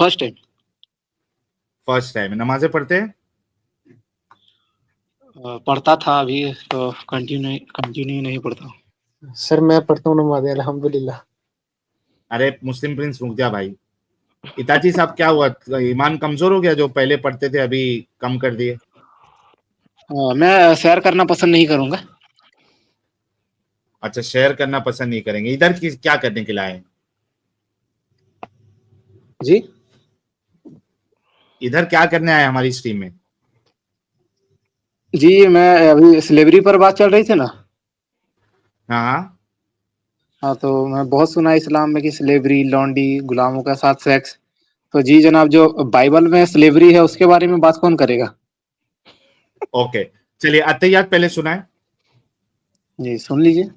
First time. First time नमाजें पढ़ते हैं? पढ़ता था, अभी तो कंटिन्यू नहीं पढ़ता। सर मैं पढ़ता हूँ नमाज अल्हम्दुलिल्लाह। अरे मुस्लिम प्रिंस रुक जा भाई। इताची साहब क्या हुआ, ईमान कमजोर हो गया? जो पहले पढ़ते थे अभी कम कर दिए? मैं शेयर करना पसंद नहीं करूंगा। अच्छा, शेयर करना पसंद नहीं करेंगे। इधर क्या करने के लिए आए? जी इधर क्या करने आए हमारी स्ट्रीम में? जी, मैं अभी स्लेवरी पर बात चल रही थी ना। हाँ हाँ। हाँ, तो मैं बहुत सुना इस्लाम में कि स्लेवरी, लॉन्डी, गुलामों के साथ सेक्स। तो जी जनाब, जो बाइबल में स्लेवरी है उसके बारे में बात कौन करेगा? ओके, चलिए अत्तहियात पहले सुनाए। जी सुन लीजिए। सुनाइए।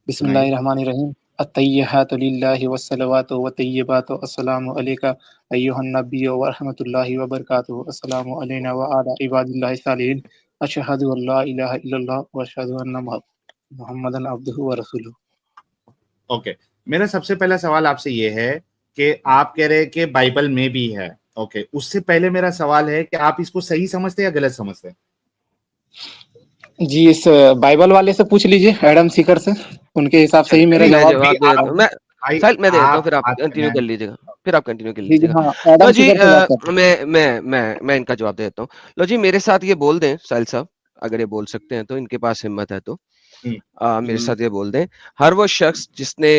बिस्मिल्लाहिर्रहमानिर्रहीम। अत्तहियातु लिल्लाहि वस्सलावातु वत्तय्यिबातु अस्सलामु अलैका अय्युहन नबिय्यु व रहमतुल्लाहि व बरकातुहू। अस्सलामु अलैना व अला इबादिल्लाहि सालिहीन। अशहदु अल्ला इलाहा इल्लल्लाह व अशहदु अन्ना मुहम्मदन अब्दुहु व रसूलुहु। ओके, मेरा सबसे पहला सवाल आपसे ये है कि आप कह रहे हैं कि बाइबल में भी है। ओके, उससे पहले मेरा सवाल है कि आप इसको सही समझते हैं या गलत समझते हैं? जी, इस बाइबल वाले से पूछ लीजिए, एडम सीकर से। उनके हिसाब से ही मेरा नहीं, मैं जवाब जवाब दे देता हूँ। मैं भाई साहिल मैं दे देता हूँ, आप फिर आप बात कंटिन्यू कर करना है। लीजिएगा। फिर आप कंटिन्यू कर जी जी, लीजिएगा। हाँ, लो एडम जी, सीकर से बात करते हैं। मैं इनका जवाब दे देता हूँ। लो जी, मेरे साथ ये बोल दें साहिल साहब, अगर ये बोल सकते हैं तो, इनके पास हिम्मत है तो मेरे साथ ये बोल दें, हर वो शख्स जिसने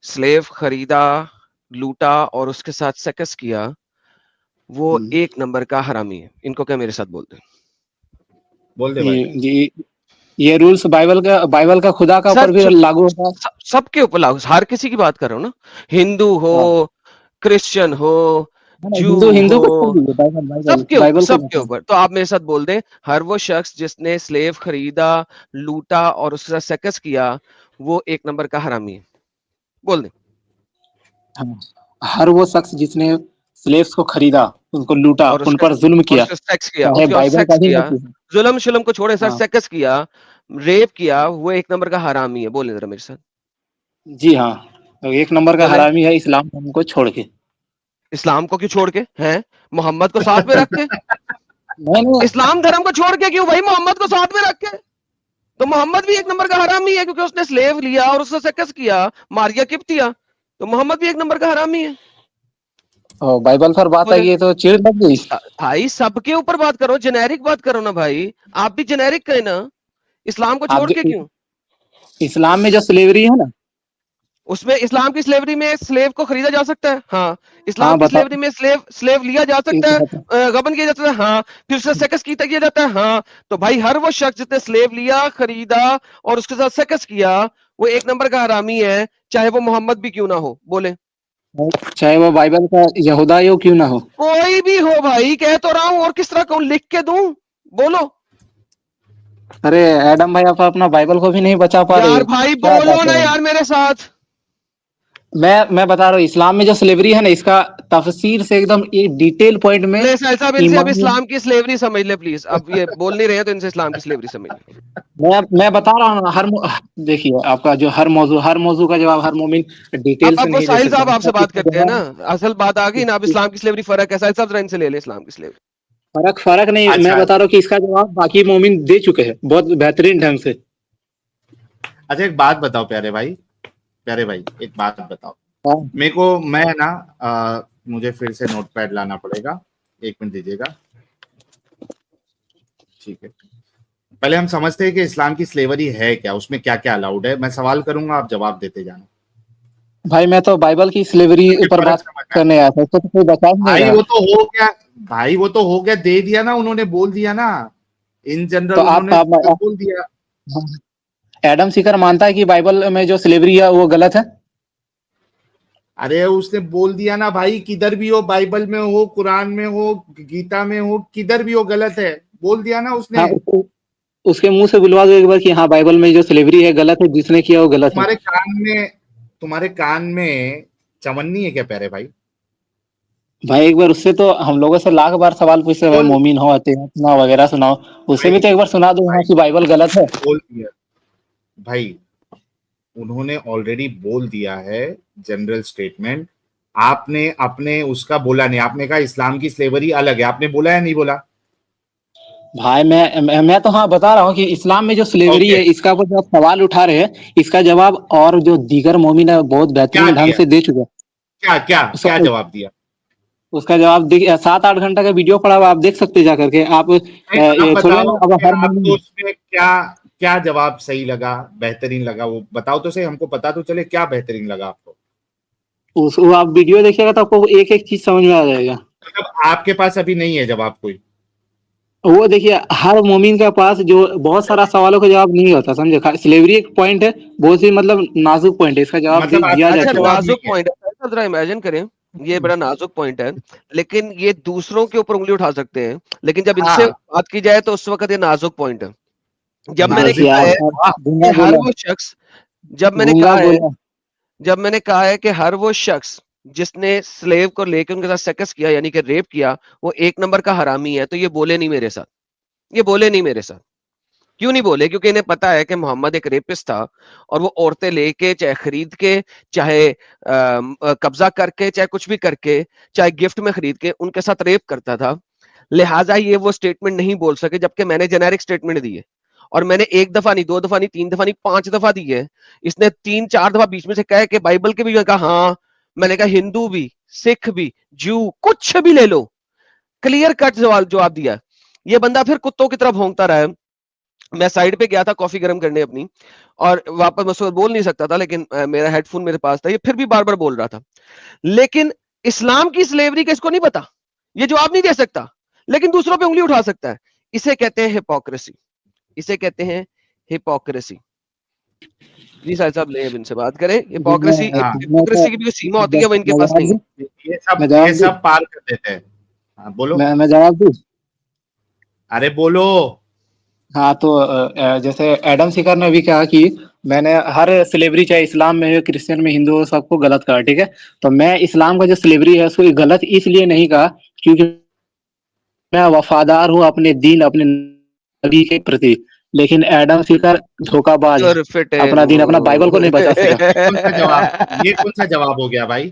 स्लेव खरीदा, लूटा और उसके साथ सेक्स किया, वो एक नंबर का हरामी है। इनको क्या मेरे साथ बोल दें? बोल दे भाई। जी, ये रूल्स बाइबल का खुदा का ऊपर भी लागू होता है? सबके ऊपर लागू, हर किसी की बात कर रहा हूँ ना, हिंदू हो, क्रिश्चियन हो, जू हिंदू को छोड़ हो, दीजिए, सबके ऊपर, बाइबल को सबके बताएं। ऊपर। तो आप मेरे साथ बोल दें, हर वो शख्स जिसने स्लेव खरीदा, लूटा और उसके साथ सेक्स किया, वो एक नंबर का हरामी है। बोल दें। हाँ, हर वो शख्स जिसने स्लेव्स को खरीदा, उनको लूटा, और उन पर जुल्म किया, सेक्स किया, चाहे उसके बाद बाइबल का सेक्स ही किया, मत हो। जुल्म शुलम को छोड़े सर, हाँ, सेक्स किया, रेप किया, वो एक नंबर का हरामी है। बोले जरा मेरे साथ। जी हाँ, तो एक नंबर का बोले, हरामी है इस्लाम धर्म को छोड़ के। इस्लाम को क्यों छोड़ के हैं? मोहम्मद को साथ में रख के? नहीं, इस्लाम धर्म को छोड़ के क्यों भाई? मोहम्मद को साथ में रख के। तो मोहम्मद भी एक नंबर का हरामी है, क्योंकि उसने स्लेव लिया और उससे सेक्स किया, मारिया किप्तिया। तो मोहम्मद भी एक नंबर का हरामी है। बाइबल पर बात आई है तो चिढ़ लग गई। भाई सबके ऊपर बात करो, जेनेरिक बात करो ना भाई। आप भी जेनेरिक कहे ना, इस्लाम को छोड़ के क्यों? इस्लाम में जो स्लेवरी है ना, उसमें इस्लाम की स्लेवरी में स्लेव को खरीदा जा सकता है। हाँ, इस्लाम हाँ की बताओ। स्लेवरी में स्लेव लिया जा सकता है, गबन किया जाता है। हाँ, फिर उससे सेक्स किया जाता है। हाँ, तो भाई हर वो शख्स जिसने स्लेव लिया, खरीदा और उसके साथ सेक्स किया, वो एक नंबर का हरामी है, चाहे वो मोहम्मद भी क्यों ना हो। बोले, चाहे वो बाइबल का यहूदा हो क्यों ना हो, कोई भी हो भाई। कह तो रहा हूं, और किस तरह कहूं, लिख के दूं? बोलो। अरे एडम भाई, आप अपना बाइबल को भी नहीं बचा पा रहे यार हो। भाई क्या बोलो बात ना है? यार मेरे साथ। मैं बता रहा हूँ, इस्लाम में जो स्लेवरी है ना, इसका तफसीर से एकदम ये डिटेल पॉइंट में ले साहिल साहब, इनसे अब ईमान। इस्लाम की स्लेवरी समझ ले प्लीज। अब ये बोल नहीं रहे हैं तो इनसे इस्लाम की स्लेवरी समझ ले। मैं बता रहा हूँ ना, देखिए, आपका जो हर मौजू का जवाब हर मोमिन डिटेल से अब वो नहीं दे साहिल सकता। साहब आपसे बात करते हैं ना, असल बात आ गई ना। अब इसका इस्लाम की स्लेवरी फर्क है। साहिल साहब जरा इनसे ले ले इस्लाम की स्लेवरी। फर्क नहीं, मैं अच्छा बता रहा हूँ कि इसका जवाब बाकी मोमिन दे चुके हैं बहुत बेहतरीन ढंग से। अच्छा, एक बात बताओ प्यारे भाई, एक बात बताओ। हाँ, मेरे को, मैं ना मुझे फिर से नोटपैड लाना पड़ेगा, 1 मिनट दीजिएगा। ठीक है, पहले हम समझते हैं कि इस्लाम की स्लेवरी है क्या, उसमें क्या क्या अलाउड है। मैं सवाल करूंगा, आप जवाब देते जाना। भाई मैं तो बाइबल की स्लेवरी पर फर्क बात समझना है करने आया था, इसको तो कोई बता ही नहीं भाई। रहा। वो तो हो गया भाई, वो तो हो गया, दे दिया ना उन्होंने, बोल दिया ना। इन जनरल तो उन्होंने बोल दिया। एडम सीकर मानता है कि बाइबल में जो स्लेवरी है वो गलत है? अरे उसने बोल दिया ना भाई, किधर भी हो, बाइबल में हो, कुरान में हो, गीता में हो, किधर भी हो गलत है, बोल दिया ना उसने। हाँ, उसके मुंह से बुलवा दो एक बार कि हाँ बाइबल में जो स्लेवरी है गलत है, जिसने किया वो गलत है। तुम्हारे कान में चवन्नी है क्या प्यारे भाई? भाई एक बार उससे तो हम लोगों से लाख बार सवाल पूछते हैं, मोमिन हो, आते हैं, सुनाओ वगैरह सुनाओ। उससे भी तो एक बार सुना दो यहाँ की बाइबल गलत है। बोल दिया भाई, उन्होंने ऑलरेडी बोल दिया है जनरल स्टेटमेंट। आपने अपने उसका बोला नहीं, आपने कहा इस्लाम की स्लेवरी अलग है, आपने बोला या नहीं बोला? भाई मैं तो हाँ बता रहा हूँ कि इस्लाम में जो स्लेवरी ओके, है इसका ऊपर जो आप सवाल उठा रहे हैं इसका जवाब और जो दीगर मोमिन है बहुत क्या बेहतरीन ढंग दिया? से दे चुके हैं। क्या क्या उस- क्या जवाब दिया? उसका जवाब 7-8 घंटा का वीडियो पड़ा हुआ आप देख सकते हैं जा करके आप नहीं, आप ये थोड़ी ना बताओ अब कि हर आपको मोमिन उसमें क्या क्या जवाब सही लगा, बेहतरीन लगा, वो बताओ तो सही, हमको पता तो चले क्या बेहतरीन लगा आपको। वो आप वीडियो देखिएगा तो आपको एक एक चीज समझ में आ जाएगा। मतलब आपके पास अभी नहीं है जवाब कोई? वो देखिए हर मोमिन के पास जो बहुत सारा सवालों का जवाब नहीं होता समझे। स्लेवरी एक पॉइंट है बहुत ही मतलब नाजुक पॉइंट है इसका जवाब मतलब आपके दिया जा पास अच्छा, चुका है। जवाब नाजुक नहीं है? पॉइंट है, जरा इमेजिन करें, ये बड़ा नाजुक पॉइंट है, लेकिन ये दूसरों के ऊपर उंगली उठा सकते हैं, लेकिन जब इनसे हाँ, बात की जाए तो उस वक्त ये नाजुक पॉइंट है। जब मैंने देखिए कहा नाजुक है पॉइंट, वाह। गूंगा कि हर बोला वो शख्स जब मैंने गूंगा कहा है बोला जब मैंने कहा है कि हर वो शख्स जिसने स्लेव को लेकर उनके साथ सेक्स किया यानी कि रेप किया वो एक नंबर का हरामी है, तो ये बोले नहीं मेरे साथ, ये बोले नहीं मेरे साथ। क्यों नहीं बोले? क्योंकि इन्हें पता है कि मोहम्मद एक रेपिस्ट था और वो औरतें लेके चाहे खरीद के चाहे कब्जा करके चाहे कुछ भी करके चाहे गिफ्ट में खरीद के उनके साथ रेप करता था। लिहाजा ये वो स्टेटमेंट नहीं बोल सके, जबकि मैंने जेनेरिक स्टेटमेंट दी है और मैंने एक दफा नहीं, दो दफा नहीं, तीन दफा नहीं, 5 दफा दी है। इसने 3-4 दफा बीच में से कहा कि बाइबल के भी, मैं कहा हाँ, मैंने कहा हिंदू भी, सिख भी, जू, कुछ भी ले लो, क्लियर कट सवाल जवाब दिया। ये बंदा फिर कुत्तों की तरह भौंकता रहा है। मैं साइड पे गया था कॉफी गर्म करने अपनी और वापस मैं उस वक्त बोल नहीं सकता था, लेकिन मेरा हेडफोन मेरे पास था, ये फिर भी बार बार बोल रहा था। लेकिन इस्लाम की स्लेवरी का इसको नहीं पता, ये जवाब नहीं दे सकता, लेकिन दूसरों पे उंगली उठा सकता है। इसे कहते हैं हिपोक्रेसी, इसे कहते हैं हिपोक्रेसी। जी साहब साहब ले अब इनसे बात करें। जी मैं हिपोक्रेसी, हाँ, हिपोक्रेसी की भी कोई सीमा होती है, वो इनके मैं पास जवाब नहीं दूं है। मैं ये जवाब दूं सब पार कर देते हैं। हाँ, बोलो। मैं जवाब दूं। अरे बोलो। हाँ तो जैसे एडम सिकर ने भी कहा कि मैंने हर स्लेवरी चाहे इस्लाम में हो क्रिश्चियन में हिंदू हो सबको गलत कहा ठीक है। तो मैं इस्लाम का जो स्लेवरी है उसको गलत इसलिए नहीं कहा क्योंकि मैं वफादार हूँ अपने दीन अपने नबी के प्रति। लेकिन एडम सिकर धोखाबाज है और फिटे अपना दीन अपना बाइबल को नहीं बचा सका। ये कौन सा जवाब, ये कौन सा जवाब हो गया भाई?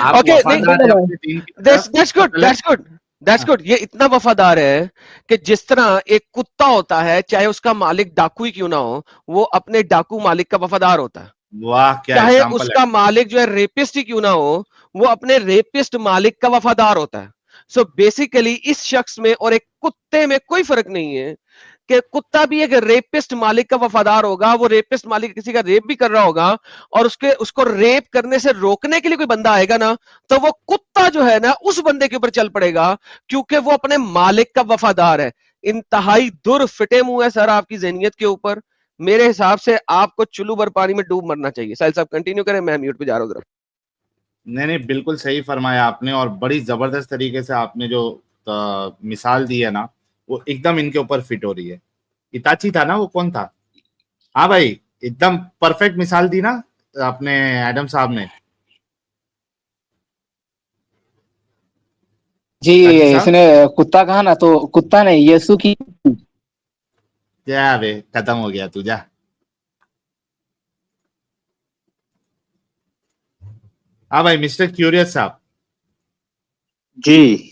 आप ओके, नहीं, वफादार है अपने दीन की तरफ, दैट्स तो गुड, गलत। That's good, that's good. ये इतना वफादार है कि जिस तरह एक कुत्ता होता है, चाहे उसका मालिक डाकू ही क्यों ना हो, वो अपने डाकू मालिक का वफादार होता है। वाह, क्या चाहे एग्जाम्पल है। उसका मालिक जो है रेपिस्ट ही क्यों ना हो, वो अपने रेपिस्ट मालिक का वफादार होता है। सो बेसिकली इस शख्स में और एक कुत्ते में कोई फर्क नहीं है कि कुत्ता भी एक रेपिस्ट मालिक का वफादार होगा, वो रेपिस्ट मालिक किसी का रेप भी कर रहा होगा और उसको रेप करने से रोकने के लिए कोई बंदा आएगा ना, तो वो कुत्ता जो है ना उस बंदे के ऊपर चल पड़ेगा, क्योंकि वो अपने मालिक का वफादार है। इंतहाई दुर फिटे मुंह है सर आपकी ज़हनियत के ऊपर। मेरे हिसाब से आपको चुल्लू भर पानी में डूब मरना चाहिए। साहिल साहब कंटिन्यू करें, मैं म्यूट पे जा रहा हूं। नहीं नहीं, बिल्कुल सही फरमाया आपने, और बड़ी जबरदस्त तरीके से आपने जो मिसाल दी है ना, वो एकदम इनके ऊपर फिट हो रही है। इताची था ना वो, कौन था? हाँ भाई, एकदम परफेक्ट मिसाल दी ना आपने एडम साहब ने। जी इताची साहब, इसने कुत्ता कहा ना तो कुत्ता नहीं यीशु की। क्या बे, खत्म हो गया तुझा। हाँ भाई, मिस्टर क्यूरियस साहब, जी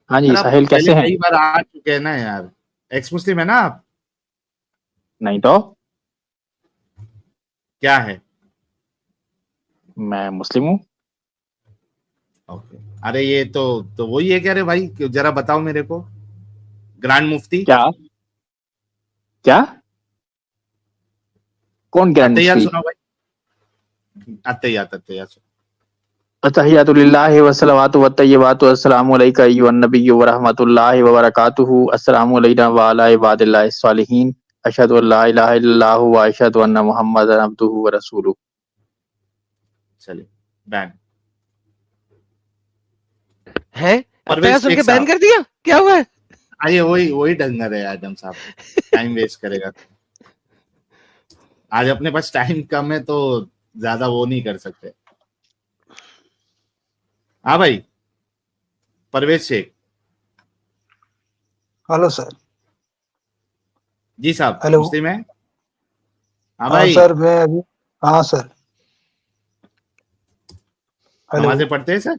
हाँ जी यार आप साहिल पहले कैसे हैं? कई बार आ चुके हैं ना यार। एक्स मुस्लिम है ना आप? नहीं तो क्या है? मैं मुस्लिम हूँ। ओके। अरे ये तो वही है क्या रे भाई, जरा बताओ मेरे को। ग्रैंड मुफ्ती क्या क्या कौन ग्रैंड अतैयात मुफ्ती? सुनाओ भाई, अतैयात अतैयात सुनाओ। अत्तहियातुलिल्लाहि वस्सलावातु वत्तय्यिबातु अस्सलामु अलैका अय्युहन नबिय्यु व रहमतुल्लाहि व बरकातुहू अस्सलामु अलैना व अला इबादिल्लाहिस सालिहीन अशहदु अल्ला इलाहा इल्लल्लाहु व अशहदु अन्ना मुहम्मदन अब्दुहु व रसूलुहु। चलिए, बैन। है अत्या परवेज सुन शेख के बैन साहब, कर दिया, क्या हुआ है? आइए, वही वही डंगर है आजम साहब, टाइम वेस्ट करेगा। आज अपने पास टाइम कम है तो ज्यादा वो नहीं कर सकते। हाँ भाई, परवेज शेख। Hello sir. जी साहब, हेलो। मुस्लिम है? हाँ हाँ भाई। सर, मैं अभी। हाँ सर। हेलो नमाजें पढ़ते हैं सर?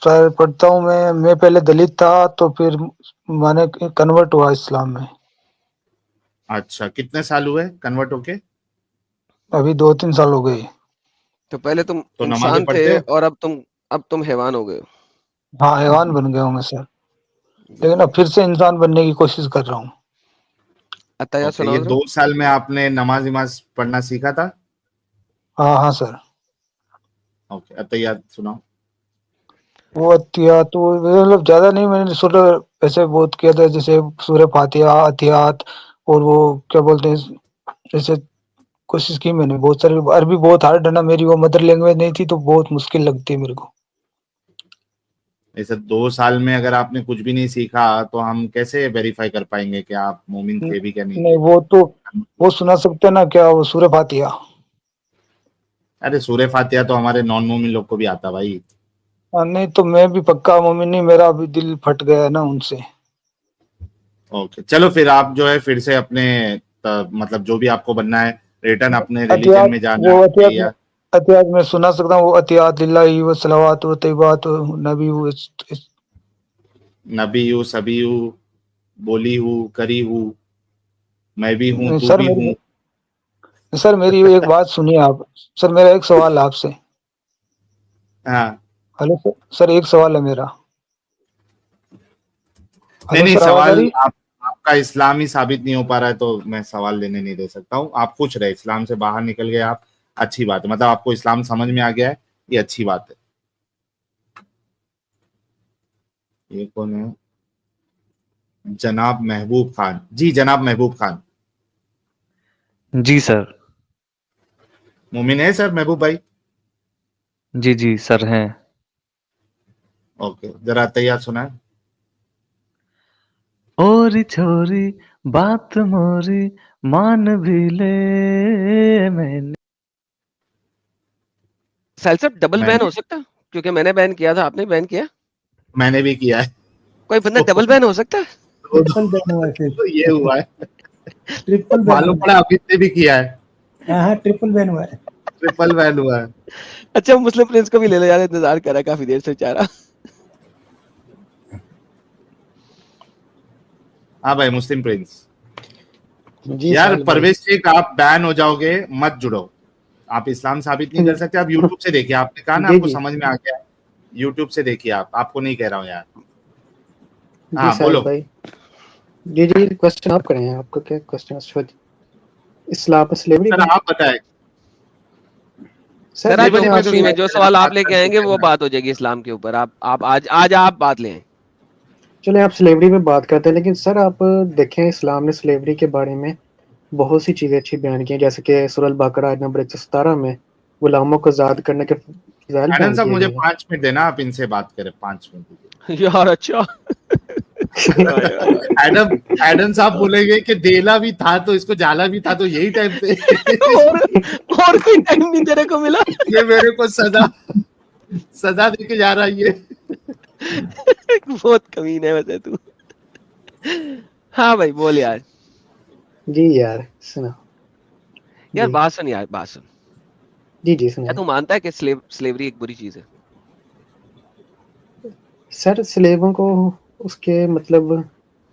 सर, पढ़ता हूँ मैं पहले दलित था, तो फिर मैंने कन्वर्ट हुआ इस्लाम में। अच्छा, कितने साल हुए कन्वर्ट होके? अभी 2-3 साल हो गए। तो पहले तुम तो नमाजें इंसान पढ़ते थे हो? और अब तुम हैवान हो गए हो। हाँ, हैवान बन गया हूँ मैं सर, लेकिन अब फिर से इंसान बनने की कोशिश कर रहा हूँ। अत्तहियात ओके, सुनाओ ये जरा। 2 साल में आपने नमाज इमाज पढ़ना सीखा था? हाँ हाँ सर। ओके, अत्तहियात सुनाओ। वो अतियात तो मतलब ज्यादा नहीं, मैंने सूरह ऐसे बहुत किया था, जैसे सूरह फातिहा, अतियात, और वो क्या बोलते हैं, जैसे कोशिश की मैंने बहुत सारी। अरबी बहुत हार्ड है ना, मेरी वो मदर लैंग्वेज नहीं थी, तो बहुत मुश्किल लगती है मेरे को। ऐसे 2 साल में अगर आपने कुछ भी नहीं सीखा तो हम कैसे वेरीफाई कर पाएंगे कि आप मोमिन थे भी क्या नहीं नहीं, थे? वो तो वो सुना सकते हैं ना, क्या वो सूरह फातिहा। अरे सूरह फातिहा तो हमारे नॉन मोमिन लोग को भी आता भाई। नहीं तो मैं भी पक्का मोमिन नहीं, मेरा अभी दिल फट गया है ना उनसे। ओके, चलो फिर आप जो है फिर से अपने मतलब जो भी आपको बनना है, रिटर्न अपने रिलीजन अतियात, में जाना वो है अतियात में या अतियात में सुना सकता हूँ, वो अतियात लिल्लाहि व सलावात व तैयबात व नबी नबी हूँ, सभी हूँ, बोली हूँ, करी हूँ, मैं भी हूँ, तू सर भी मेरी हूँ। सर मेरी एक बात सुनिए आप। सर मेरा एक सवाल है आपसे। हाँ, हेलो सर, सर एक सवाल है मेरा। नहीं हेलो नहीं, सर, आवाज आ सवाल रही? आपका इस्लाम ही साबित नहीं हो पा रहा है तो मैं सवाल लेने नहीं दे सकता हूँ। आप पूछ रहे इस्लाम से बाहर निकल गए आप, अच्छी बात है, मतलब आपको इस्लाम समझ में आ गया है, ये अच्छी बात है। ये कौन है? जनाब महबूब खान जी, जनाब महबूब खान जी सर। मोमिन है सर महबूब भाई? जी जी सर हैं। ओके, जरा तैयार सुनाए। ओरी छोरी बात मोरी मान भी ले मैंने। साहिल साहब डबल बैन मैंने हो सकता है? क्योंकि मैंने बैन किया था, आपने बैन किया। मैंने भी किया है। कोई बंदा तो, डबल बैन हो सकता है? ट्रिपल बैन हुआ है फिर। तो ये हुआ है, ट्रिपल बैन मालूम हुआ पड़ा अभी ने भी किया है, है। हाँ, ट्रिपल बैन हुआ है। ट्रिपल बैन हुआ है। अच्छा, मुस्लिम प्रिंस को भी ले लो यार, इंतजार कर रहा है काफी देर से बेचारा। हाँ भाई, मुस्लिम प्रिंस। जी यार साहिल भाई। परवेश शेख, आप बैन हो जाओगे, मत जुड़ो। आप इस्लाम साबित नहीं कर सकते, आप यूट्यूब से देखिए। आपने कहा ना जी आपको जी समझ में आ गया, यूट्यूब से देखिए आप, आपको नहीं कह रहा हूँ यार। जी हाँ साहिल बोलो। भाई। जी जी, क्वेश्चन आप करें, आपका क्या क्वेश्चन है? इस्लाम स्लेवरी सर पे। आप बताएं। सर सर आज स्लेवरी देखिए पे आप तो जोपासी में जो सवाल आप बात कर लेके आएंगे चुके हैं वो ना। बात हो जाएगी इस्लाम के ऊपर। आप आज आप बात लें। चले आप स्लेवरी पे बात करते हैं, लेकिन सर आप देखें, इस्लाम ने स्लेवरी के बारे में बहुत सी चीज़ें अच्छी बयान की हैं, जैसे कि सूरह अल-बकरा आयत नंबर 117 में गुलामों को आज़ाद करने के फ़ज़ाइल एडम बयान साहब किए मुझे गए हैं। 5 मिनट देना, आप इनसे बात करें 5 मिनट दीजिए। यार अच्छा। वाह यार, वाह। एडम एडम साहब बोलेंगे कि देला भी था तो इसको जाला भी था, तो यही टाइम पे और कोई टाइम नहीं तेरे को मिला। ये मेरे को सजा दे के जा रहा है ये। बहुत कमीन है वैसे तू। हाँ भाई बोल यार। जी यार सुना। यार जी बात सुन यार, बात सुन। जी जी क्या सुनाए तू मानता है कि स्लेवरी एक बुरी चीज है? सर। स्लेवों को उसके मतलब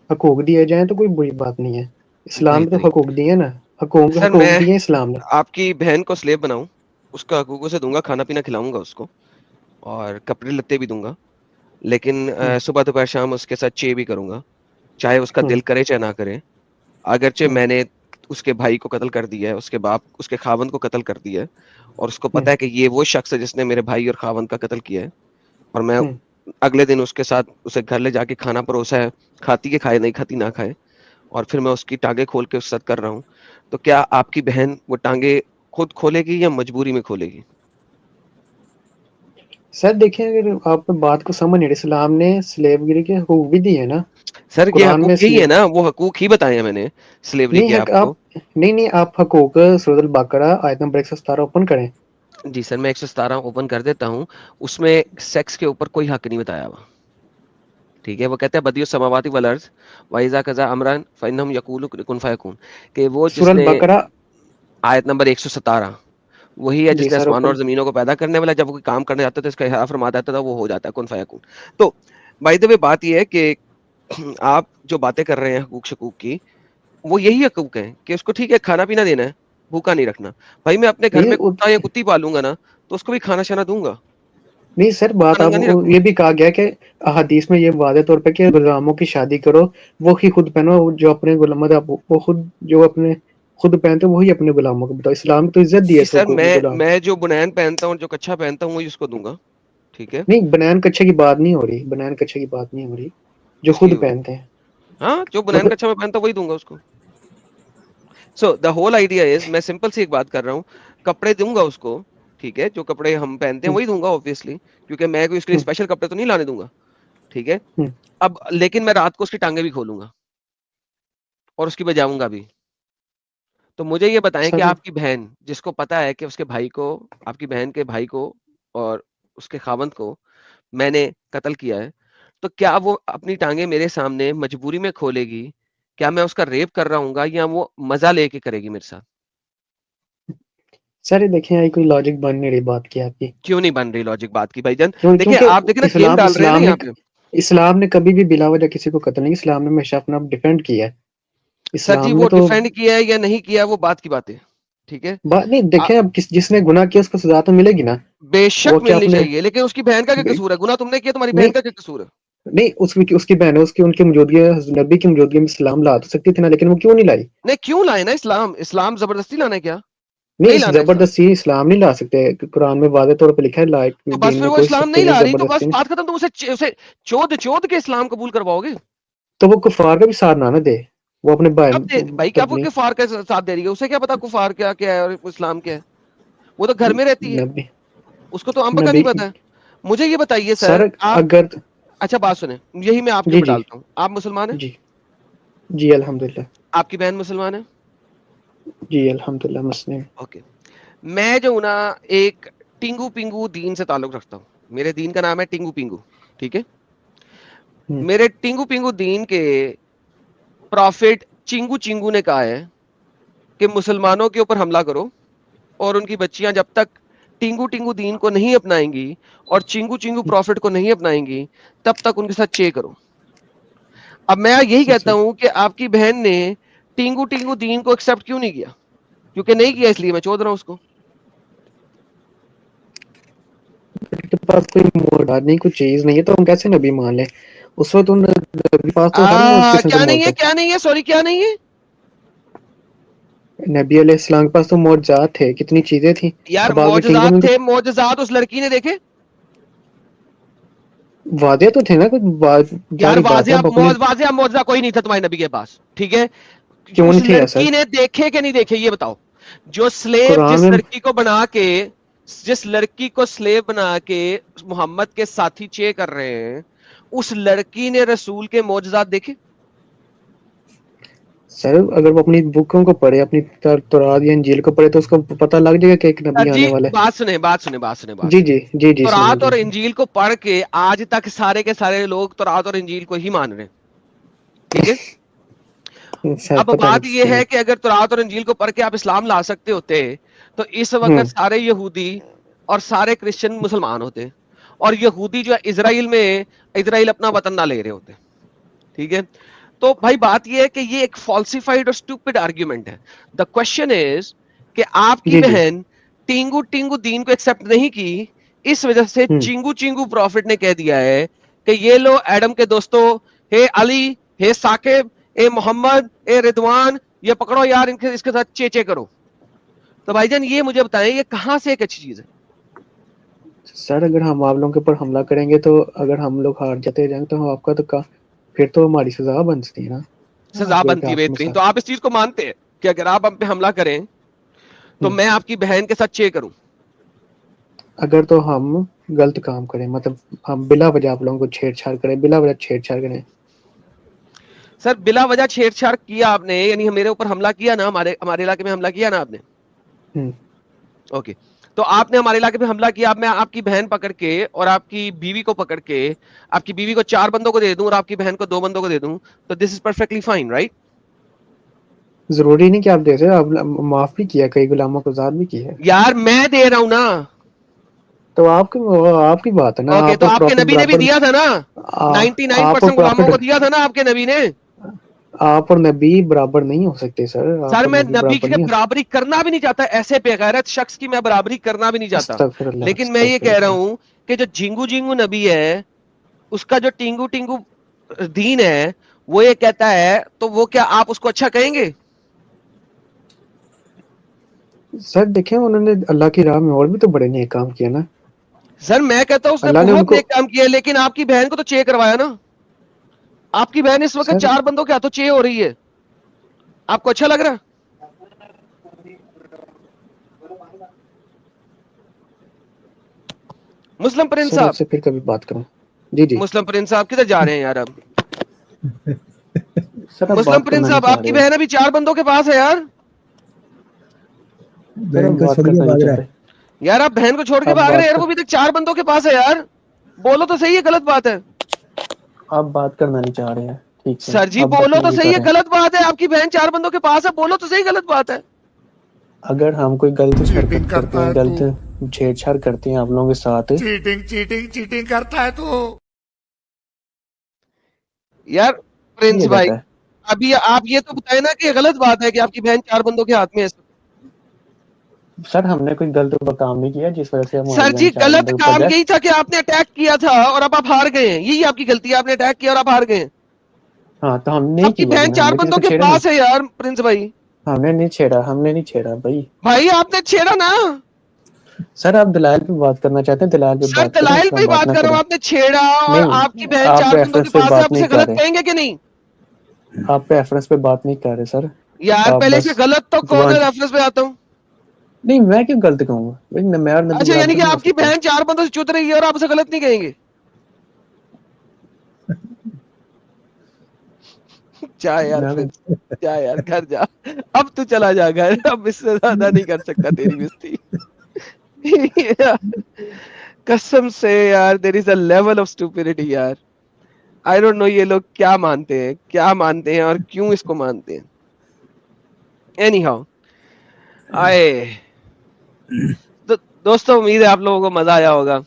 हकूक दिए जाएं तो कोई बुरी बात नहीं है। इस्लाम नहीं ने तो तो हकूक दिए ना, हकूक सर, हकूक मैं दिए इस्लाम ने। आपकी बहन को स्लेव बनाऊं, उसका हकूकों से दूंगा, खाना पीना खिलाऊंगा उसको, और कपड़े लत्ते भी दूंगा, लेकिन सुबह दोपहर शाम उसके साथ चे भी करूंगा, चाहे उसका दिल करे चाहे ना करे। अगरचे मैंने उसके भाई को कत्ल कर दिया है, उसके बाप उसके खावंद को कत्ल कर दिया है, और उसको पता है कि ये वो शख्स है जिसने मेरे भाई और खावंद का कत्ल किया है, और मैं अगले दिन उसके साथ उसे घर ले जाके खाना परोसा है, खाती है खाए, नहीं खाती ना खाए, और फिर मैं उसकी टांगे खोल के उसके साथ कर रहा हूँ, तो क्या आपकी बहन वो टांगे खुद खोलेगी या मजबूरी में खोलेगी? सर देखिए, अगर आप बात को समझ नहीं रहे, इस्लाम ने स्लेवगिरी के हकूक भी दिए ना। सर ये कुरान में हकूक यही है ना, वो हकूक ही बताए हैं मैंने स्लेवरी नहीं के है आपको। आप, नहीं आप हकूक सूरह अल-बकरा आयत नंबर 117 ओपन करें। जी सर, मैं 117 ओपन कर देता हूँ। उसमें सेक्स के ऊपर कोई हक नहीं बताया हुआ, ठीक है? वो कहते हैं बदियो समावाति वल अर्ज़ व इज़ा कज़ा अमरन फ़इन्नहुम यक़ूलू कुन फ़यकून, कि वो सूरह जिसने अल-बकरा आयत नंबर 117, वही है जी जिसने सर, आसमानों और हुक्म। जमीनों को पैदा करने वाला। जब वो कोई काम करने जाता है तो इसका इशारा फरमा देता था, वो हो जाता है, कुन फयकून। तो बाय द वे बात ये है कि आप जो बातें कर रहे हैं हकूक शकूक की, वो यही हकूक है कि उसको ठीक है खाना पीना देना है, भूखा नहीं रखना। भाई मैं अपने घर नहीं में कुत्ता या कुत्ती पालूंगा ना, तो उसको भी खाना शाना दूंगा, नहीं सर, बात नंगा आप नहीं रखूंगा। ये भी कहा गया कि हदीस में ये वादे तौर पे कि गुलामों की शादी करो, वो ही खुद पहनो, जो अपने गुलाम मतलब वो खुद जो अपने खुद पहनते वही अपने गुलामों को बताओ। इस्लाम तो इज्जत दी है जी सर, सबको गुलाम। मैं जो बुनैन पहनता हूँ, जो कच्छा पहनता हूँ, वही उसको दूंगा, ठीक है। नहीं, बनैन कच्छे की बात नहीं हो रही, बनैन कच्छे की बात नहीं हो रही, जो खुद उसकी पहनते हैं हाँ, जो बुनैन मतलब। कच्छा मैं पहनता हूँ वही दूंगा उसको। So the whole idea is, मैं सिंपल सी एक बात कर रहा हूँ, कपड़े दूंगा उसको, ठीक है, जो कपड़े हम पहनते हैं वही दूंगा ऑब्वियसली, क्योंकि मैं कोई उसके लिए स्पेशल कपड़े तो नहीं लाने दूंगा, ठीक है। अब लेकिन मैं रात को उसकी टांगे भी खोलूंगा और उसकी बजाऊंगा भी। तो मुझे ये बताएं कि सर आपकी बहन, जिसको पता है कि उसके भाई को, आपकी बहन के भाई को और उसके खावंद को मैंने कत्ल किया है, तो क्या वो अपनी टांगे मेरे सामने मजबूरी में खोलेगी? क्या मैं उसका रेप कर रहा हूँ या वो मजा लेके करेगी मेरे साथ? सर ये देखें, आई कोई लॉजिक बन नहीं रही बात की आपकी। क्यों नहीं बन रही लॉजिक बात की भाईजान? क्यों? देखिए क्योंकि आप, देखिए ना, गेम डाल रहे हैं ना यहाँ पे। इस्लाम ने कभी भी बिला वजह किसी को कत्ल नहीं, इस्लाम ने हमेशा अपना डिफेंड किया है। सर जी इस्लाम ने वो तो डिफेंड किया है या नहीं किया वो बात की बात है, ठीक है। बात नहीं देखें, अब जिसने गुनाह किया उसको सजा तो मिलेगी ना। बेशक वो क्या मिलनी अपने चाहिए, लेकिन उसकी बहन का क्या कसूर है? गुनाह तुमने किया, तुम्हारी नहीं बहन का क्या कसूर है? नहीं, उसकी बहन है, उसकी उनकी मौजूदगी में, नबी की मौजूदगी में इस्लाम ला तो सकती थी ना, लेकिन वो क्यों नहीं लाई? नहीं, क्यों लाए ना इस्लाम? इस्लाम जबरदस्ती लाना है क्या? नहीं, नहीं इस लाना इस्लाम। जबरदस्ती इस्लाम नहीं ला सकते, कुरान में वादे तौर पे लिखा है लाइक तो बस दीन फिर में वो कोई इस्लाम नहीं कोई ला रही, तो जबरदस्ती बस नहीं। बात खत्म। तुम उसे चोद चोद के इस्लाम कबूल करवाओगे? तो वो कुफार का भी साथ ना दे, वो अपने भाई कब दे भाई? क्या वो अपने कुफार का साथ दे रही है? उसे क्या पता कुफार क्या क्या है और इस्लाम क्या है? वो तो घर में रहती है, नबी उसको तो अम्ब का नहीं नबी पता है। मुझे ये बताइए सर, सर आप, अगर अच्छा बात सुने, यही मैं आपके जी ऊपर जी डालता हूँ। आप मुसलमान हैं? जी जी अल्हम्दुलिल्लाह। आपकी बहन मुसलमान है? जी अल्हम्दुलिल्लाह मुस्लिम। ओके। मैं जो हूं ना, एक टिंगू पिंगू दीन से ताल्लुक रखता हूँ। मेरे दीन का नाम है टिंगू पिंगू, ठीक है। मेरे टिंगू पिंगू दीन के प्रॉफिट चिंगू चिंगू ने कहा है कि मुसलमानों के ऊपर हमला करो, और उनकी बच्चियां जब तक टिंगू टिंगू दीन को नहीं अपनाएंगी और चिंगू चिंगू प्रॉफिट को नहीं अपनाएंगी, तब तक उनके साथ चे करो। अब मैं यही कहता जी हूं कि आपकी बहन ने टिंगू टिंगू दीन को एक्सेप्ट क्यों नहीं किया? क्योंकि नहीं किया, इसलिए मैं चोद रहा हूं उसको। के पास कोई मोडाद नहीं, कोई चीज नहीं है, तो हम कैसे नबी मान लें? उस वक्त उन नबी पास तो हर किस्म के क्या नहीं है? मौजूद, क्या नहीं है? सॉरी, क्या नहीं है नबी अलैहिस्सलाम के पास तो मौजूद थे, कितनी चीजें थी। यार? अब आगे मौजज़ात थे, मौजज़ात उस लड़की ने देखे वादे तो थे ना, कुछ यार। जारी बात है, अब अपने वाजिया मौजज़ा कोई नहीं था तुम्हारे नबी के पास, ठीक है। क्यों उस नहीं थे लड़की सर? ने देखे कि नहीं देखे, ये बताओ। जो स्लेव, कुरान जिस में लड़की को बना के, जिस लड़की को स्लेव बना के मोहम्मद के साथी चे कर रहे हैं, उस लड़की ने रसूल के मौजज़ात देखे? सर अगर वो अपनी बुकों को पढ़े, अपनी तौरात या इंजील को पढ़े, तो उसको पता लग जाएगा कि एक नबी सर जी आने वाला है। बात सुने, बात सुने, बात सुने, बात जी सुने। जी जी जी सुनिए तौरात जी। और इंजील को पढ़ के आज तक सारे के सारे लोग तौरात और इंजील को ही मान रहे हैं, ठीक है। सर अब पता बात यह नहीं। है कि अगर तौरात और इंजील को पढ़ के आप इस्लाम ला सकते होते, तो इस वक्त सारे यहूदी और सारे क्रिश्चियन मुसलमान होते, और यहूदी जो है इजराइल में, इजराइल अपना वतन ना ले रहे होते, ठीक है। तो भाई बात यह है कि ये एक फॉल्सिफाइड और स्टूपिड आर्ग्यूमेंट है। द क्वेश्चन इज कि आपकी जी जी बहन टिंगू टिंगू दीन को एक्सेप्ट नहीं की, इस वजह से चिंगू चिंगू प्रॉफिट ने कह दिया है कि ये लो एडम के दोस्तों, हे अली, हे साकिब, ए मोहम्मद, ए रिदवान, ये पकड़ो यार, इनके इसके साथ चेचे करो। तो भाईजान ये मुझे बताएं, ये कहां से एक अच्छी चीज है? सर अगर हम आप लोगों के ऊपर हमला करेंगे, तो अगर हम लोग हार जाते जाएंगे, तो हम आपका तो फिर तो हमारी सजा बनती है ना। सजा बनती है, आपके बेहतरीन। साथ तो आप इस चीज को मानते हैं कि अगर आप हम पे हमला करें तो मैं आपकी बहन के साथ चे करूं? अगर तो हम गलत काम करें, मतलब हम बिला वजह आप लोगों को छेड़छाड़ करें, बिला वजह छेड़छाड़ करें। सर बिला वजह छेड़छाड़ किया आपने, यानी मेरे ऊपर हमला किया ना, हमारे हमारे इलाके में हमला किया ना आपने, ओके। तो आपने हमारे इलाके में हमला किया, अब मैं आपकी बहन पकड़ के और आपकी बीवी को पकड़ के, आपकी बीवी को 4 बंदों को दे दूं और आपकी बहन को 2 बंदों को दे दूं, तो this is perfectly fine, right? जरूरी नहीं कि आप दे रहे हो, आप माफ भी किया, कई गुलामों को आजाद भी किया है। यार मैं दे रहा हूँ ना, तो आपकी बात है ना। ओके, आप तो आपके प्रॉपर नबी ने भी बराबर दिया था ना, आप 99% गुलामों को प्रॉफिट, दिया था ना आपके नबी ने। आप और नबी बराबर नहीं हो सकते सर। आप सर और मैं नबी नबी बराबर की नहीं हो बराबरी करना भी नहीं चाहता, ऐसे बेगैरत शख्स की मैं बराबरी करना भी नहीं चाहता, अस्तगफिरुल्लाह, लेकिन मैं ये कह रहा अस्तगफिरुल्लाह। हूं कि जो झिंगू झिंगू नबी है, उसका जो टिंगू टिंगू दीन है, वो ये कहता है, तो वो क्या आप उसको अच्छा कहेंगे? सर देखें, उन्होंने अल्लाह की राह में और भी तो बड़े नेक काम किया ना। सर मैं कहता हूं उसने अल्लाह ने बहुत उनको, नेक काम किया, लेकिन आपकी बहन को तो चे करवाया ना। आपकी बहन इस वक्त सर 4 बंदों के हाथों चे हो रही है, आपको अच्छा लग रहा? मुस्लिम प्रिंस सर साहब, आपसे फिर कभी बात करूं। जी जी मुस्लिम प्रिंस साहब किधर जा रहे हैं यार? अब सर, आप मुस्लिम बात प्रिंस करना नहीं साहब, चाह आपकी रहे हो। बहन अभी 4 बंदों के पास है यार। सर बहन आप को बात छोड़ के करना नहीं भाग चाह रहा है। रहे। यार आप बहन को छोड़ के आप भाग रहे हैं बात यार, वो कर अभी तक 4 बंदों के पास है यार। बोलो तो सही है, गलत बात है? आप बात करना नहीं चाह रहे हैं, ठीक है। सर जी आप बोलो तो बदतमीजी सही कर है, रहे हैं। गलत बात है? आपकी बहन 4 बंदों के पास है, बोलो तो सही, गलत बात है? अगर हम कोई गलत चीटिंग हरकत करते करता हैं, है तू, गलत छेड़छाड़ करते हैं आप लोगों के साथ, चीटिंग चीटिंग चीटिंग करता है तू। यार प्रिंस ये भाई, जाता है। अभी आप ये तो बताए ना कि ये गलत बात है कि आपकी बहन 4 बंदों के हाथ में है। सर हमने कोई गलत काम नहीं किया जिस वजह से हमारी सर बहन जी 4 गलत बंदों के ऊपर काम जाए। यही था कि आपने अटैक किया था और अब आप हार गए हैं, यही आपकी गलती है, आपने अटैक किया और आप हार गए हैं। हाँ तो हमने नहीं आपकी किया बहन जी, 4 हमने किसी बंदों को के छेड़ा नहीं। पास है यार प्रिंस भाई। हमने नहीं छेड़ा भाई। भाई आपने छेड़ा ना। सर आप दलाल पे बात करना चाहते हैं, दलाल पे सर बात करें, इस दलाइल पे पे ही हम बात बात ना कर रहा हूँ, करें। आपने छेड़ा और आपकी नहीं, बहन आप 4 बंदों के रेफरेंस पे पास है, बात आप नहीं उसे कर गलत रहे। कहेंगे कि नहीं? आप रेफरेंस पे बात नहीं कर रहे सर। यार आप पहले से बस गलत तो कौन है, जुबान, रेफरेंस पे आता हूँ। नहीं मैं क्यों गलत कहूंगा भाई, मैं और नबी अच्छा यानी बराबर कि नहीं हो आपकी सकते। बहन 4 बंदों से चुत रही है और आप उसे गलत नहीं कहेंगे? जा यार मैं प्रिंस, जा यार घर जा, अब तू चला जा घर, अब इससे ज्यादा नहीं कर सकता तेरी बेइज्जती। कसम से यार, there is a level of stupidity यार। आई डोंट नो ये लोग क्या मानते हैं, क्या मानते हैं और क्यों इसको मानते हैं। एनी हाउ, आए दोस्तों, उम्मीद है आप लोगों को मजा आया होगा,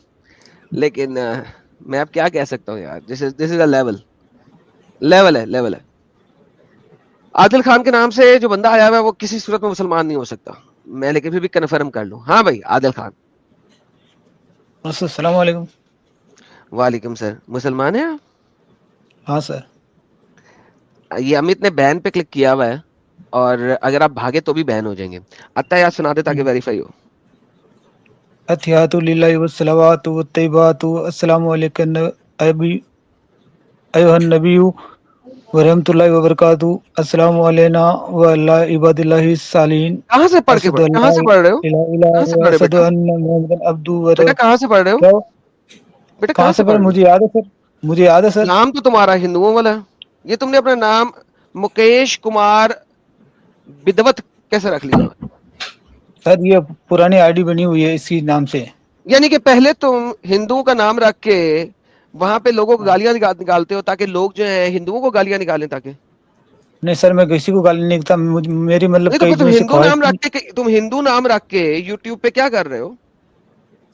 लेकिन मैं अब क्या कह सकता हूँ यार, दिस इज अ लेवल है। आदिल खान के नाम से जो बंदा आया हुआ है वो किसी सूरत में मुसलमान नहीं हो सकता, मैं लेकिन फिर भी कन्फर्म कर लूं। हाँ भाई आदिल खान, अस्सलाम वालेकुम। वालेकुम सर, मुसलमान है आप? हाँ सर। ये अमित ने बैन पे क्लिक किया हुआ है, और अगर आप भागे तो भी बैन हो जाएंगे। अत्ता याद सुना दे ताकि वेरीफाई हो। अतियातु लिल्लाहि वस्सलावातु वत्तय्यबातु अस्सलामु अलैकुम अबी अय्युहन नबिय्यु व रहमतुल्लाहि व बरकातुहू अस्सलामु अलैना व अला इबादिल्लाहि सालिहीन कहाँ से पढ़ के अशहदु अन कहाँ ला से पढ़ रहे हो? इलाहा इल्लल्लाह कहाँ से व पढ़ रहे हो अशहदु बेटा? अन्न मुहम्मदन अब्दुहु व बेटा कहाँ से पढ़ रहे हो? रसूलुहु। बेटा कहाँ कहाँ से से पर पढ़ रहे हो? मुझे याद है सर, मुझे याद है सर। नाम तो तुम्हारा हिंदुओं वाला है, ये तुमने अपना नाम मुकेश कुमार बिदवत कैसे रख लिया? सर ये पुरानी आईडी बनी हुई है इसी नाम से। यानी कि पहले तुम हिंदुओं का नाम रख के वहां पे लोगों को गालियां निकालते हो ताकि लोग जो है हिंदुओं को गालियां निकालें ताकि। नहीं सर, मैं किसी को गाली नहीं देता, मेरी मतलब नहीं तो कई फिर तुम दिनों से हिंदू ख्वाहिश नाम थी। रख के, तुम हिंदू नाम रख के यूट्यूब पे क्या कर रहे हो?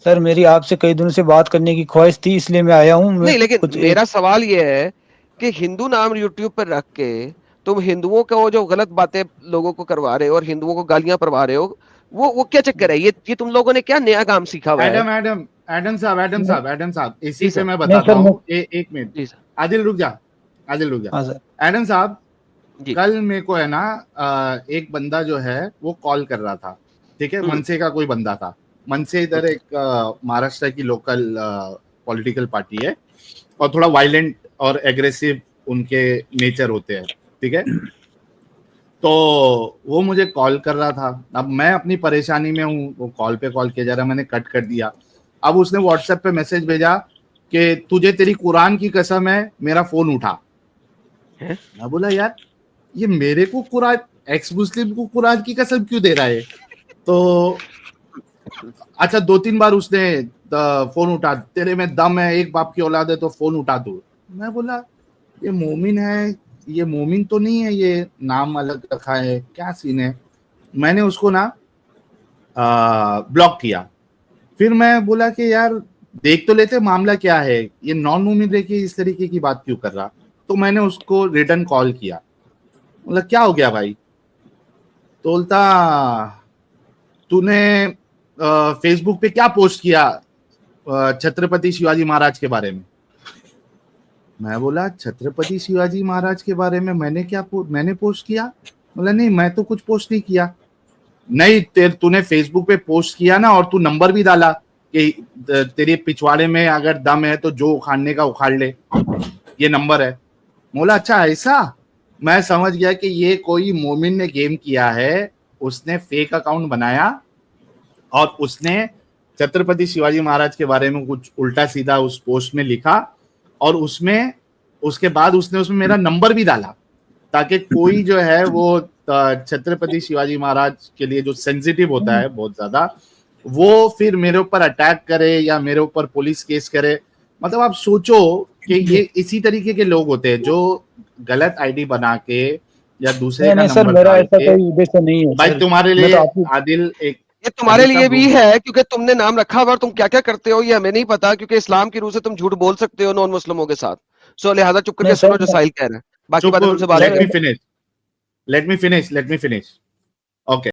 सर मेरी आपसे कई दिनों से बात करने की ख्वाहिश थी, इसलिए मैं आया हूँ। मैं नहीं लेकिन कुछ एक मेरा सवाल ये है कि हिंदू नाम यूट्यूब पर रख के तुम हिंदुओं को जो गलत बातें लोगों को करवा रहे हो और हिंदुओं को गालियां परवा रहे हो, वो क्या चक्कर है? ये तुम लोगों ने क्या नया काम सीखा हुआ है? एडम साहब, इसी जी पे सर। मैं नहीं बताता सर, मैं हूँ। एक मिनट, जी सर। आदिल रुक जा, आदिल रुक जा। हाँ सर। एडम साहब, जी। कल मेरे को है ना एक बंदा जो है वो कॉल कर रहा था, ठीक है, मनसे का कोई बंदा था। मनसे इधर एक महाराष्ट्र की लोकल पॉलिटिकल पार्टी है और थोड़ा वायलेंट और एग्रेसिव उनके नेचर होते हैं, ठीक है। तो वो मुझे कॉल कर रहा था, अब मैं अपनी परेशानी में हूँ, वो कॉल पे कॉल किया जा रहा, मैंने कट कर दिया। अब उसने व्हाट्सएप पे मैसेज भेजा कि तुझे तेरी कुरान की कसम है मेरा फोन उठा। मैं बोला यार ये मेरे को कुरान, एक्स मुस्लिम को कुरान की कसम क्यों दे रहा है? तो अच्छा 2-3 बार उसने फोन उठा, तेरे में दम है, एक बाप की औलाद है तो फोन उठा दो। मैं बोला ये मोमिन है ये मोमिन तो नहीं है, ये नाम अलग रखा है, क्या सीन है। मैंने उसको ना ब्लॉक किया। फिर मैं बोला कि यार देख तो लेते मामला क्या है, ये नॉन मोमिन रह के इस तरीके की बात क्यों कर रहा। तो मैंने उसको रिटर्न कॉल किया, बोला क्या हो गया भाई। तो बोलता तूने फेसबुक पे क्या पोस्ट किया छत्रपति शिवाजी महाराज के बारे में। मैं बोला छत्रपति शिवाजी महाराज के बारे में मैंने पोस्ट किया। बोला नहीं मैं तो कुछ पोस्ट नहीं किया। नहीं तूने फेसबुक पे पोस्ट किया ना, और तू नंबर भी डाला कि तेरे पिछवाड़े में अगर दम है तो जो उखाड़ने का उखाड़ ले, ये नंबर है। बोला अच्छा ऐसा। मैं समझ गया कि ये कोई मोमिन ने गेम किया है, उसने फेक अकाउंट बनाया और उसने छत्रपति शिवाजी महाराज के बारे में कुछ उल्टा सीधा उस पोस्ट में लिखा, और उसके बाद उसने उसमें मेरा नंबर भी डाला ताकि कोई जो है वो छत्रपति शिवाजी महाराज के लिए जो सेंसिटिव होता है बहुत ज्यादा, वो फिर मेरे ऊपर अटैक करे या मेरे ऊपर पुलिस केस करे। मतलब आप सोचो कि ये इसी तरीके के लोग होते हैं जो गलत आईडी बना के या दूसरे का नहीं सर, नंबर मेरा डाल ऐसा के। कोई उद्देश्य नहीं है भाई सर। तुम्हारे मैं लिए तो आपको आदिल एक ये तुम्हारे लिए भी है क्योंकि तुमने नाम रखा हुआ, और तुम क्या क्या करते हो ये हमें नहीं पता, क्योंकि इस्लाम की रूह से तुम झूठ बोल सकते हो नॉन मुस्लिमों के साथ। सो लिहाजा चुप करके नहीं सुनो सर, जो साहिल कह रहे हैं, बाकी बातें तुमसे बाद लेट में मी करेंगे। फिनिश।